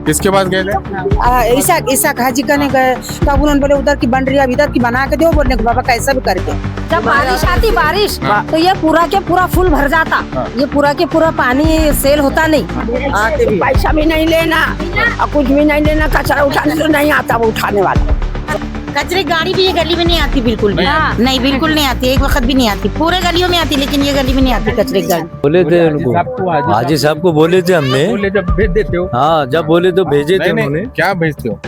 किसके पास गए थे? इसाक हाजी कहने गए, तब उन्होंने बोले उधर की बन रही है, अब इधर की बना के दो, बोलने को बाबा कैसा भी करके। जब बारिश आती बारिश हाँ। तो ये पूरा के पूरा फुल भर जाता। हाँ। ये पूरा के पूरा पानी सेल होता नहीं। आते भी पैसा भी नहीं लेना और कुछ भी नहीं लेना, कचरा उठाने तो नहीं आता वो उठाने वाला। कचरे गाड़ी भी ये गली में नहीं आती बिल्कुल भी। नहीं नहीं बिल्कुल नहीं आती, एक वक्त भी नहीं आती। पूरे गलियों में आती लेकिन ये गली में नहीं आती कचरे की गाड़ी। बोले थे उनको, हाजी साहब को बोले थे हमने। बोले जब भेज देते हो? हाँ, जब बोले तो भेजे थे नहीं, उन्होंने। क्या भेजते हो?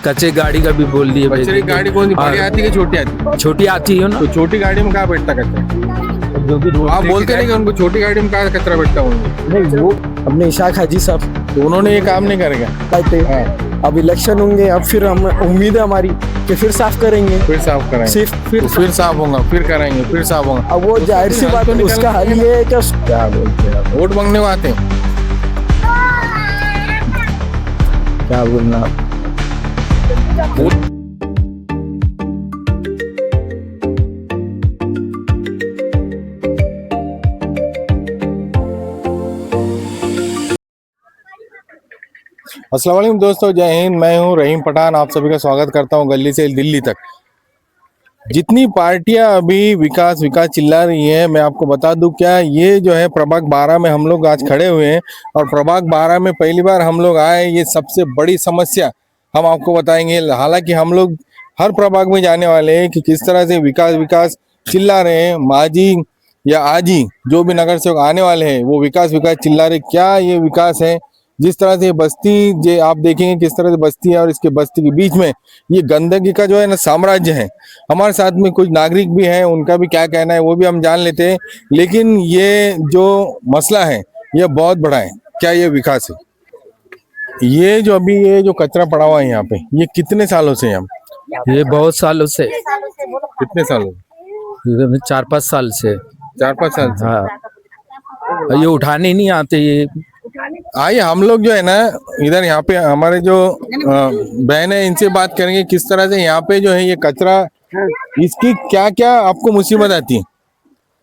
कच्चे गाड़ी का भी बोल दिए। कचरे की गाड़ी कौन सी, बड़ी आती है कि छोटी आती है? छोटी आती है ना, तो छोटी गाड़ी में कहाँ बैठता कचरा? जो भी आप बोलते नहीं कि उनको छोटी गाड़ी में कहाँ कचरा बैठता होंगे? नहीं, वो अपने इशाक हाजी साहब तो उन्होंने ये काम नहीं करेगा। कहते हाँ। अब इलेक्शन होंगे, अब फिर हम उम्मीद है हमारी कि फिर साफ करेंगे। फिर साफ कराएंगे, सिर्फ फिर साफ होगा, फिर कराएंगे, फिर साफ होगा। अब वो जाहिर सी बात है, उसका हल ये है कि क्या बोलते हैं, वोट मांगने को आते हैं। क्या बोलना। अस्सलाम वालेकुम दोस्तों, जय हिंद। मैं हूं रहीम पठान, आप सभी का स्वागत करता हूं गली से दिल्ली तक। जितनी पार्टियां अभी विकास विकास चिल्ला रही हैं, मैं आपको बता दूं क्या, ये जो है प्रभाग 12 में हम लोग आज खड़े हुए हैं और प्रभाग 12 में पहली बार हम लोग आए। ये सबसे बड़ी समस्या हम आपको बताएंगे। हालांकि हम लोग हर प्रभाग में जाने वाले हैं कि किस तरह से विकास विकास चिल्ला रहे हैं। माजी या आजी जो भी नगर सेवक आने वाले हैं वो विकास विकास चिल्ला रहे। क्या ये विकास है? जिस तरह से बस्ती जो आप देखेंगे किस तरह से बस्ती है और इसके बस्ती के बीच में ये गंदगी का जो है ना साम्राज्य है। हमारे साथ में कुछ नागरिक भी हैं, उनका भी क्या कहना है वो भी हम जान लेते हैं। लेकिन ये जो मसला है ये बहुत बड़ा है। क्या ये विकास है? ये जो अभी ये जो कचरा पड़ा हुआ है यहाँ पे, ये कितने सालों से हम? ये बहुत सालों से, कितने सालों? 4-5 साल से। 4-5 साल से। हाँ, ये उठाने नहीं आते। ये आइए हम लोग जो है ना इधर यहाँ पे हमारे जो बहन है इनसे बात करेंगे किस तरह से यहाँ पे जो है ये कचरा, इसकी क्या क्या आपको मुसीबत आती है?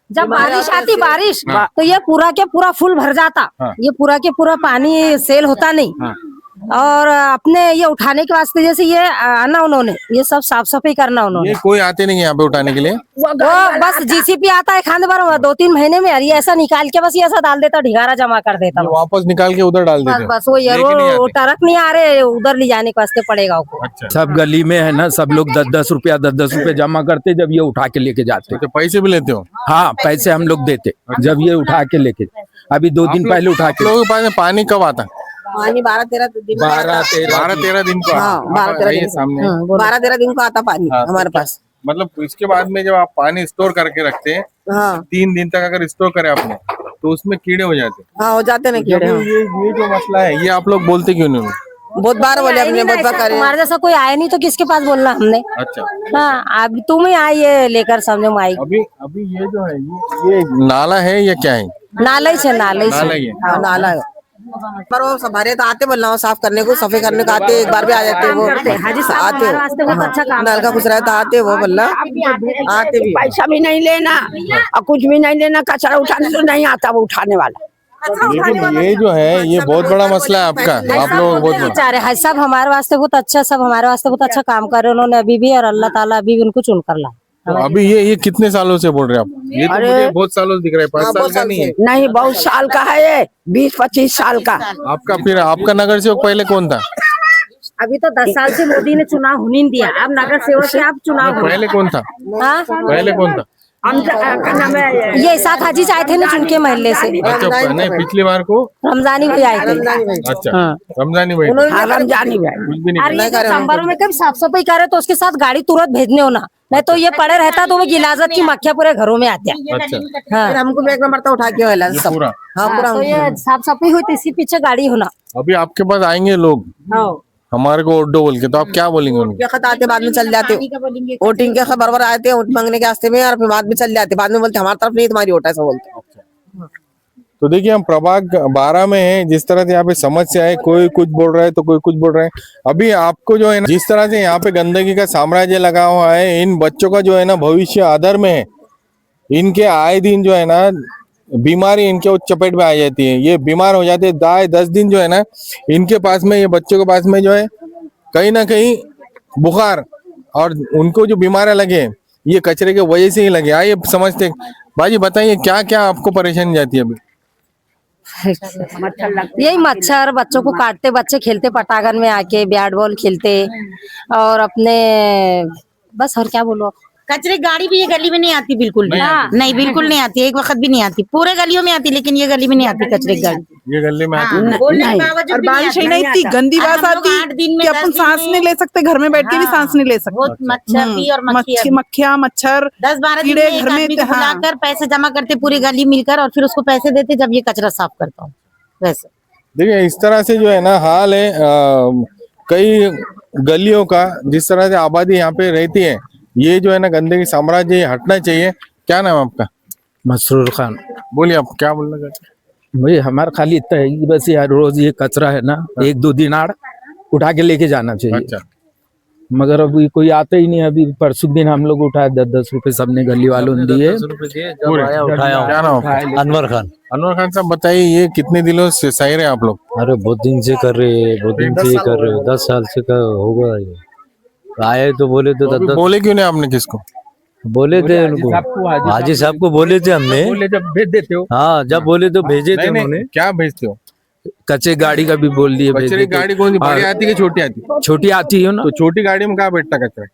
जब बारिश आती बारिश हाँ। तो ये पूरा के पूरा फुल भर जाता। हाँ। ये पूरा के पूरा पानी सेल होता नहीं। हाँ। और अपने ये उठाने के वास्ते जैसे ये आना उन्होंने ये सब साफ सफाई करना उन्होंने। ये कोई आते नहीं है यहाँ पे उठाने के लिए? वो बस जीसीपी आता है खाने बार 2-3 महीने में, ये ऐसा निकाल के बस ये ऐसा डाल देता, ढिगारा जमा कर देता। ये वापस निकाल के उधर डाल देते हैं। बस वो ये लेके नहीं आते। वो ट्रक नहीं आ रहे, उधर ले जाने के वास्ते पड़ेगा उनको। अच्छा, सब गली में है ना, सब लोग 10-10 रुपया 10-10 रुपया जमा करते, जब ये उठा के लेके जाते। तो पैसे भी लेते हो? हाँ, पैसे हम लोग देते जब ये उठा के लेके। अभी 2 दिन पहले उठा आप के। लोगों के पास में पानी कब आता? पानी 12-13 दिन 12-13 दिन को हाँ, आता। 12-13 आइए दिन। सामने। 12-13 दिन को आता पानी हाँ, तो हमारे क्या- पास। मतलब इसके बाद में जब आप पानी स्टोर करके रखते हैं हाँ 3 दिन तक अगर स्टोर करें आपने तो उसमें कीड़े हो जाते हैं। हाँ हो जाते ना जब कीड़े। हाँ। ये जो मसला है ये आप लोग बोलते क्यों नहीं? बहुत बार बोले अपने, बहुत बार करे। हमारे जैसा कोई आया नहीं तो किसके पास बोलना हमने। अच्छा, हाँ, अब तुम ही आइए लेकर, समझो आई अभी अभी ये जो है ये नाला है या क्या है? नाला ही से नाला नाला ही है। हाँ नाला है। पर वो हमारे तो आते बोलना साफ करने को, सफाई करने को आते, एक बार भी आ जाते वो हाजी साहब आते हमारे वास्ते बहुत अच्छा काम नल का कुछ रहता आते वो बोलना आते भी। पैसा भी नहीं लेना और कुछ भी नहीं लेना, कचरा उठाने तो नहीं आता वो उठाने वाला। लेकिन ये जो है ये बहुत बड़ा मसला है आपका, आप लोग बहुत बड़ा। बेचारे हाजी साहब हमारे वास्ते बहुत अच्छा, सब हमारे वास्ते बहुत अच्छा काम कर रहे हैं उन्होंने अभी भी, और अल्लाह ताला अभी भी उनको चुन कर ला। तो अभी ये कितने सालों से बोल रहे हैं आप? ये तो मुझे बहुत सालों से दिख रहा है, 5 साल का नहीं है। नहीं, बहुत साल का है ये, 20-25 साल का। आपका फिर आपका नगर सेवक पहले कौन था? अभी तो 10 साल से मोदी ने चुनाव होने नहीं दिया, अब नगर सेवक से आप चुनाव हो। पहले कौन था? हाँ? पहले कौन था? ये इसाक हाजी आए थे ना चुन के महल्ले से, अच्छा, नहीं पिछली बार को रमजानी भाई आए थे। अच्छा रमजानी भाई हाँ, रमजानी भाई। कुछ भी नहीं और ये दिसंबर में कभी साफ सफाई करे तो उसके साथ गाड़ी तुरंत भेजने होना, नहीं तो ये पड़े रहता तो वो गिलाजत की मक्खियाँ पूरे घरों में आती है। अच्छा, हाँ, फिर हमको भी एक नंबर तो उठा के वेला ये सब। पूरा हाँ पूरा तो ये साफ सफाई हुई तो इसी पीछे गाड़ी होना। अभी आपके पास आएंगे लोग हमारे को वोट दो बोल के, तो आप क्या बोलेंगे उनको? के खत आते बाद में चल जाते, वोटिंग के खबर बराबर आते वोट मांगने के रास्ते में, और फिर बाद में चल जाते, बाद में बोलते हमारी तरफ नहीं तुम्हारी वोट है, ऐसा बोलते। तो देखिए हम प्रभाग 12 में हैं, जिस तरह से यहाँ पे समस्या है, कोई कुछ बोल रहा है तो कोई कुछ बोल रहा है। अभी आपको जो है ना जिस तरह से यहाँ पे गंदगी का साम्राज्य लगा हुआ है, इन बच्चों का जो है ना भविष्य आधर में है। इनके आए दिन जो है ना बीमारी इनके चपेट में आ जाती है, ये बीमार हो जाते हैं। 10 दिन जो है ना इनके पास में, ये बच्चों के पास में जो है कहीं ना कहीं बुखार और उनको जो बीमारियां लगे ये कचरे के वजह से ही लगे। आइए समझते हैं। बाजी बताइए क्या क्या आपको परेशानी जाती है अभी? यही मच्छर, बच्चों को काटते, बच्चे खेलते पटाखन में आके बैट बॉल खेलते और अपने बस। और क्या बोलो, कचरे गाड़ी भी ये गली में नहीं आती बिल्कुल भी। नहीं बिल्कुल नहीं आती, एक वक्त भी नहीं आती। पूरे गलियों में आती लेकिन ये गली में नहीं आती कचरे की गाड़ी। ये गली में आती है? बोलने के बावजूद और भी नहीं बारिश आती। ही नहीं इतनी गंदी और बात हम लोग आती 8 दिन में कि 10 अपन दिन सांस में- नहीं ले सकते, घर में बैठ के भी सांस नहीं ले सकते। बहुत मच्छर भी और मक्खी मक्खियाँ, मच्छर, 10-12 दिन में कीड़े एक घर में। आदमी को बुलाकर पैसे जमा करते पूरी गली मिलकर और फिर उसको पैसे देते जब ये कचरा साफ करता हूँ वैसे। देखिए इस तरह से जो है ना हाल है कई गलियों का, जिस तरह से आबादी यहाँ पे रहती है। ये जो है ना गंदगी साम्राज्य ये हटना चाहिए। क्या नाम है आपका? मसरूर खान। बोलिए आप क्या बोलना चाहते हैं? भाई हमारा खाली इतना है कि बस यार रोज ये कचरा है ना 1-2 दिन आड़ उठा के लेके जाना चाहिए। अच्छा, मगर अभी कोई आता ही नहीं। अभी परसों दिन हम लोग उठाए 10-10 रुपए सबने गली वालों ने दिए। पूरे? उठाया क्या नाम आपका? अनवर खान। अनवर खान साहब बताइए, ये कितने दिनों से सही रहे आप लोग? अरे बहुत दिन से कर रहे हैं, बहुत दिन से कर रहे हो, 10 साल से का होगा ये। आए तो बोले तो अभी 10 बोले क्यों नहीं आपने किसको? बोले थे उनको, हाजी साहब को बोले थे हमने। बोले जब भेज देते हो। हाँ जब बोले तो भेजे थे नहीं उन्होंने। नहीं, क्या भेजते हो? कच्चे गाड़ी का भी बोल दिए भेज कचरे देते की गाड़ी कौन सी, बड़ी हाँ। आती है कि छोटी आती है? छोटी आती है ना, तो छोटी गाड़ी में कहाँ बैठता कचरा?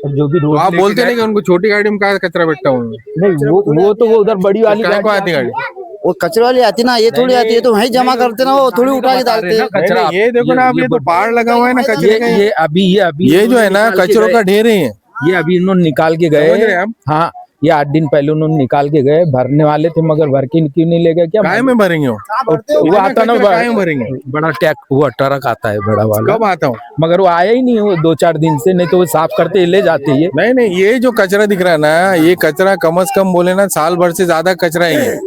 जो भी तो रोड आप लेके बोलते नहीं कि जाए- उनको छोटी गाड़ी में कहाँ कचरा बैठता हूँ? नहीं वो तो वो उधर बड़ी वाली कहाँ को गाड़ी आती गाड़ी? वो कचरे वाली आती ना, ये थोड़ी आती है तो वहीं जमा करते ना, वो थोड़ी उठा के डालते हैं। कचरा नहीं, ये देखो ना, अब ये तो पहाड़ लगा हुआ है ना कचरे का। ये अभी ये जो है ना कचरों का ढेर ही है। ये अभी इन्होंने निकाल के समझ रहे गए। हैं आप? हाँ ये 8 दिन पहले उन्होंने निकाल के गए, भरने वाले थे मगर भर के क्यों नहीं ले गए क्या? काय में भरेंगे वो? वो आता ना काय में भरेंगे? बड़ा टैक वो ट्रक आता है बड़ा वाला, कब आता हूँ? मगर वो आया ही नहीं वो 2-4 दिन से। नहीं तो वो साफ करते ले जाते ये। नहीं नहीं, ये जो कचरा दिख रहा है ना, ये कचरा कम से कम बोले ना साल भर से ज्यादा कचरा ही है।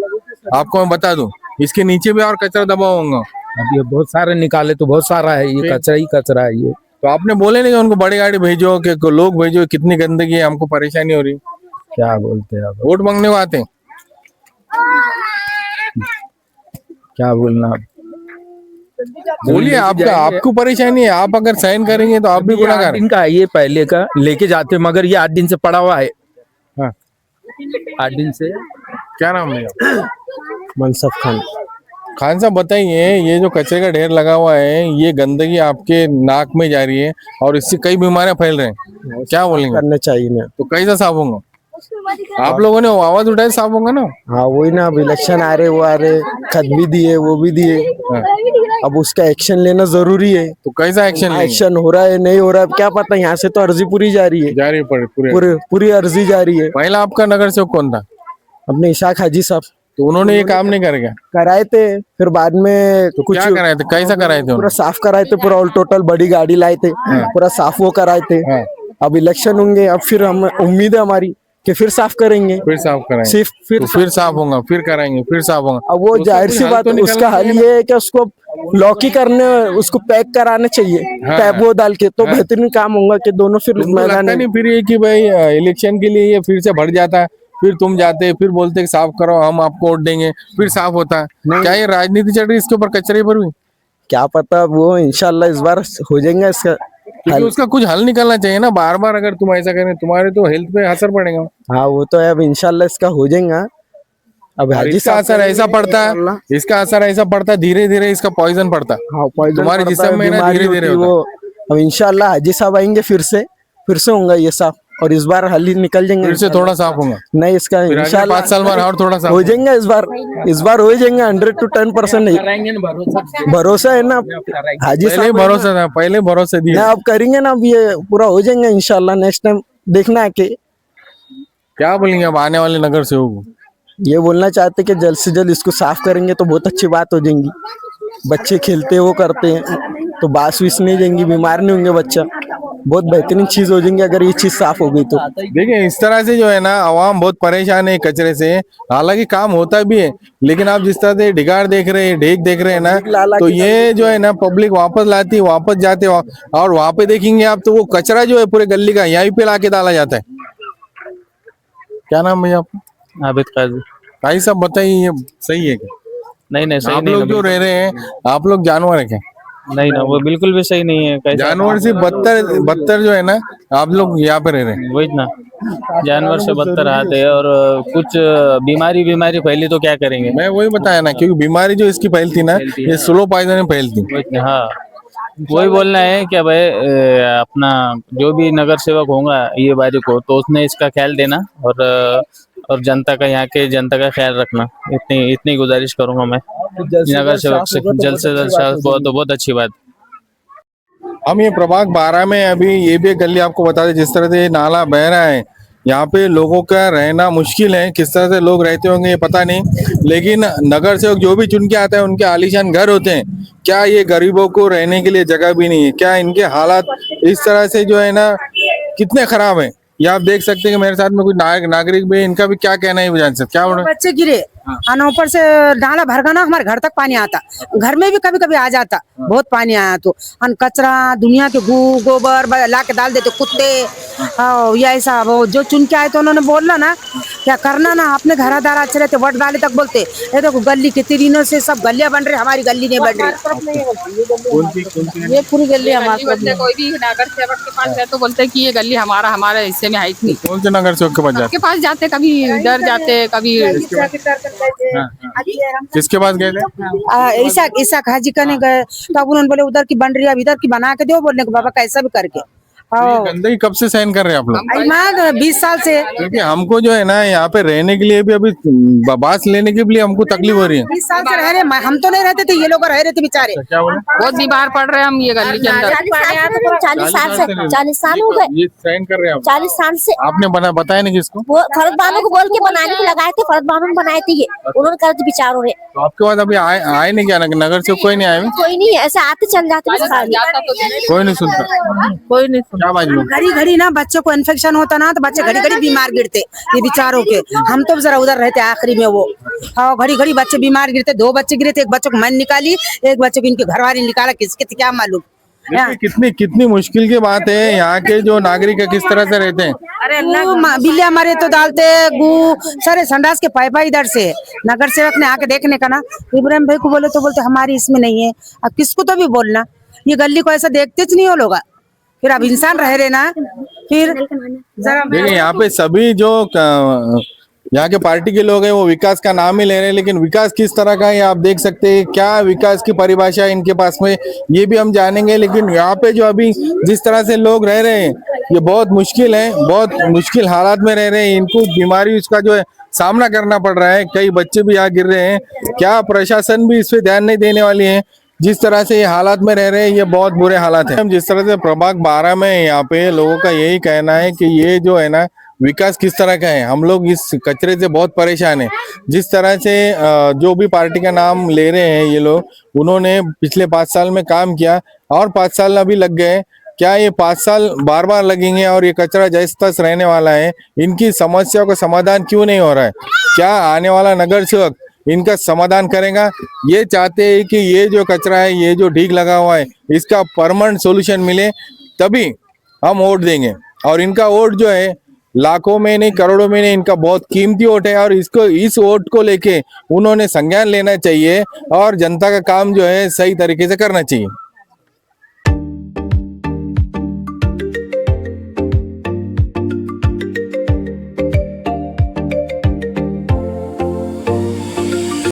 आपको मैं बता दूं, इसके नीचे भी और कचरा दबा होगा। अभी ये बहुत सारे निकाले तो बहुत सारा है, ये कचरा ही कचरा है ये। तो आपने बोले नहीं कि उनको बड़ी गाड़ी भेजो, कि लोग भेजो, कितनी गंदगी है, हमको परेशानी हो रही। क्या बोलते हैं अब, वोट मांगने को आते हैं। क्या बोलना अब। बोलिए, आपका आपको परेशानी है, आप अगर साइन करेंगे तो आप भी ये 8 गुनाहगार हैं। दिन का है, ये पहले का लेके जाते मगर ये 8 दिन से पड़ा हुआ है। हाँ। 8 दिन से। क्या नाम है आपका? मनसफ खान। खान साहब बताइए, ये जो कचरे का ढेर लगा हुआ है, ये गंदगी आपके नाक में जा रही है और इससे कई बीमारियां फैल रही हैं, क्या बोलेंगे? करना चाहिए ना। तो कैसा साफ होगा? आप लोगों ने आवाज उठाई, साफ होगा ना? हाँ वही ना, अब इलेक्शन आ रहे, वो आ रहे, खत भी दिए, वो भी दिए। अब उसका एक्शन लेना जरूरी है। तो कैसा एक्शन लेंगे? एक्शन हो रहा है नहीं हो रहा है क्या पता। यहाँ से तो अर्जी पूरी जा रही है, जारी पड़े पूरे। पूरी अर्जी जा रही है। पहला आपका नगर सेवक कौन था? अपने इशाक हाजी साहब तो उन्होंने ये काम नहीं करेगा? कराए थे, फिर बाद में तो कुछ क्या कराए थे, कैसा कराए थे पूरा उन्होंने? साफ कराए थे, पूरा ऑल टोटल बड़ी गाड़ी लाए थे, पूरा साफ वो कराए थे। हाँ। अब इलेक्शन होंगे, अब फिर हम उम्मीद है हमारी कि फिर साफ करेंगे। फिर साफ कराएंगे, सिर्फ तो फिर साफ होगा, फिर कराएंगे, फिर साफ होगा। अब वो तो जाहिर उसका सी कोई बात, हल तो उसका निकालना हल चाहिए ये है कि उसको लॉकी करने, उसको पैक कराना चाहिए, हाँ। टैब वो डाल के, तो बेहतरीन काम होगा कि दोनों फिर तुमको मैदान लगता में। नहीं फिर ये कि भाई इलेक्शन के लिए ये फिर से बढ़ जाता है, फिर तुम जाते, फिर बोलते कि साफ करो, हम आपको वोट देंगे, फिर साफ होता है? क्या ये राजनीति चल रही है इसके ऊपर, कचरे पर भी? क्या पता, वो इंशाल्लाह इस बार हो जाएगा इसका क्योंकि हल। उसका कुछ हल निकलना चाहिए ना। बार बार अगर तुम ऐसा करें, तुम्हारे तो हेल्थ पे असर पड़ेगा। हाँ वो तो है, अब इंशाल्लाह इसका हो जाएगा। अब और हाजी इसका साहब असर ऐसा पड़ता है, इसका असर ऐसा पड़ता है, धीरे धीरे इसका पॉइजन पड़ता है। हाँ, poison तुम्हारे पड़ता जिस्म है, में ना बीमारी धीरे-धीरे होती है वो। अब इंशाल्लाह हाजी साहब आएंगे, फिर से होगा ये साफ, और इस बार हल ही निकल जाएंगे। फिर से थोड़ा साफ होगा, नहीं इसका फिर अगले इंशाल्लाह 5 साल बाद और थोड़ा साफ हो जाएगा। इस बार हो जाएगा 100 to 10% नहीं, कराएंगे ना, भरोसा भरोसा है ना हाजी पहले साहब। भरोसा था, पहले भरोसा दिए। ना अब करेंगे ना, अब ये पूरा हो जाएगा इंशाल्लाह। नेक्स्ट टाइम देखना है कि क्या बोलेंगे अब आने वाले नगर सेवक को? ये बोलना चाहते कि जल्द से जल्द इसको साफ करेंगे तो बहुत अच्छी बात हो जाएगी। बच्चे खेलते वो करते हैं तो बास विस नहीं जाएंगी, बीमार नहीं होंगे बच्चा। बहुत बेहतरीन चीज हो जाएंगी अगर ये चीज साफ हो गई तो। देखिए इस तरह से जो है ना आवाम बहुत परेशान है कचरे से। हालांकि काम होता भी है, लेकिन आप जिस तरह से ढिगाड़ देख रहे हैं, ढेक देख रहे हैं ना, तो ये जो है ना पब्लिक वापस लाती है, वापस जाते और वहां पे देखेंगे आप तो वो कचरा जो है पूरे गली का यहीं पे लाके डाला जाता है। क्या नाम भैया आपका? आबिद काजी। भाई साहब बताइए, ये सही है क्या? नहीं नहीं सही आप नहीं लोग ना, जो रह रहे हैं, आप लोग जानवर है क्या? नहीं ना वो बिल्कुल भी सही नहीं है। कैसा जानवर से बदतर जो है ना, आप लोग यहाँ पे रह रहे हैं। वही ना, जानवर से बदतर आते हैं। और कुछ बीमारी फैली तो क्या करेंगे। मैं वही बताया ना, क्योंकि बीमारी जो इसकी फैलती ना, ये स्लो पॉइजन में फैलती। वही ना, हाँ वही बोलना है क्या भाई, अपना जो भी नगर सेवक होगा ये बारी को, तो उसने इसका ख्याल देना और जनता का, यहाँ के जनता का ख्याल रखना। इतनी गुजारिश करूंगा मैं नगर सेवक से, जल्द से जल्द साफ हुआ तो बहुत अच्छी बात। हम ये प्रभाग 12 में अभी ये भी एक गली आपको बता दें, जिस तरह से ये नाला बह रहा है, यहाँ पे लोगों का रहना मुश्किल है। किस तरह से लोग रहते होंगे ये पता नहीं, लेकिन नगर सेवक जो भी चुन के आता है उनके आलीशान घर होते हैं। क्या ये गरीबों को रहने के लिए जगह भी नहीं है? क्या इनके हालात इस तरह से जो है ना कितने खराब है? ये आप देख सकते हैं कि मेरे साथ में कुछ नागरिक भी, इनका भी क्या कहना है ये जान सकते क्या बोल रहे हैं? बच्चे गिरे और ऊपर से नाला भर गया ना, हमारे घर तक पानी आता, घर में भी कभी कभी आ जाता, बहुत पानी आया तो कचरा दुनिया के गोबर ला के डाल देते कुत्ते। या ऐसा वो जो चुन के आए तो उन्होंने बोला ना क्या करना ना, अपने घर दार अच्छे रहते, वोट डाले तक बोलते ये देखो गली कितनी दिनों से सब गलियां बन रही, हमारी गली नहीं बन रही। ये पूरी गली हमारी। कोई भी नगर सेवक के पास जाए तो बोलते कि ये गली हमारे हिस्से में है ही नहीं। कौन से नगर सेवक के पास जाते कभी इधर जाते कभी किसके पास गए थे? ईसा हाजी करने गए, तब उन्होंने बोले उधर की बन रही है, अब इधर की बना के दो, बोलने को बाबा कैसा भी करके। गंदगी कब से सहन कर रहे हैं आप लोग? 20 साल से। क्योंकि हमको जो है ना यहाँ पे रहने के लिए भी अभी बास लेने के लिए हमको तकलीफ हो रही है। 20 साल से रह रहे, हम तो नहीं रहते थे, ये लोग रह रहे थे बेचारे। क्या बोले? बहुत बीमार पड़ रहे हैं हम ये गली के अंदर। 40 साल हो गए। ये सहन कर रहे हैं आप? 40 साल से। आपने बताया नहीं किसको? वो फरद बानो को बोल के बनाने को लगाए थे, फरद बानो ने बनाए थे ये, उन्होंने कर दी बेचारों ने। तो आपके बाद अभी आए नहीं क्या? नगर से कोई नहीं आए? कोई नहीं, ऐसे आते चल जाते बस खाली। कोई नहीं सुनता, कोई नहीं सुनता। क्या बात? घड़ी ना बच्चों को इन्फेक्शन होता ना, तो बच्चे घड़ी घड़ी बीमार गिरते, ये बेचारों के। हम तो जरा उधर रहते आखिरी में, वो हाँ घड़ी घड़ी बच्चे बीमार गिरते। 2 बच्चे गिरे थे, एक बच्चे को मैंने निकाली, एक बच्चे को इनके घर वाले निकाला, किसके क्या मालूम। कितनी मुश्किल की बात है। यहाँ के जो नागरिक है किस तरह से रहते हैं? अरे बिल्लियां मरे तो डालते गु सारे संडास के पाइपा इधर से। नगर सेवक ने आके देखने का ना, इब्राहिम भाई को बोले तो बोलते हमारी इसमें नहीं है। अब किसको तो भी बोलना, ये गली को ऐसा देखते नहीं हो लोग। फिर अब इंसान रह रहे ना, फिर जरा देखिए यहाँ पे सभी जो यहाँ के पार्टी के लोग हैं वो विकास का नाम ही ले रहे हैं, लेकिन विकास किस तरह का है आप देख सकते हैं। क्या विकास की परिभाषा इनके पास में ये भी हम जानेंगे। लेकिन यहाँ पे जो अभी जिस तरह से लोग रह रहे हैं ये बहुत मुश्किल है, बहुत मुश्किल हालात में रह रहे हैं। इनको बीमारी उसका जो है सामना करना पड़ रहा है। कई बच्चे भी यहाँ गिर रहे हैं। क्या प्रशासन भी इस पे ध्यान नहीं देने वाली है? जिस तरह से ये हालात में रह रहे हैं ये बहुत बुरे हालात हैं। जिस तरह से प्रभाग 12 में यहाँ पे लोगों का यही कहना है कि ये जो है ना विकास किस तरह का है, हम लोग इस कचरे से बहुत परेशान हैं। जिस तरह से जो भी पार्टी का नाम ले रहे हैं ये लोग, उन्होंने पिछले 5 साल में काम किया और 5 साल अभी लग गए। क्या ये 5 साल बार बार लगेंगे और ये कचरा जैसे तस रहने वाला है? इनकी समस्याओं का समाधान क्यों नहीं हो रहा है? क्या आने वाला नगर सेवक इनका समाधान करेगा? ये चाहते हैं कि ये जो कचरा है, ये जो ढीक लगा हुआ है, इसका परमानेंट सॉल्यूशन मिले, तभी हम वोट देंगे। और इनका वोट जो है लाखों में नहीं करोड़ों में नहीं, इनका बहुत कीमती वोट है। और इस वोट को लेके उन्होंने संज्ञान लेना चाहिए और जनता का काम जो है सही तरीके से करना चाहिए।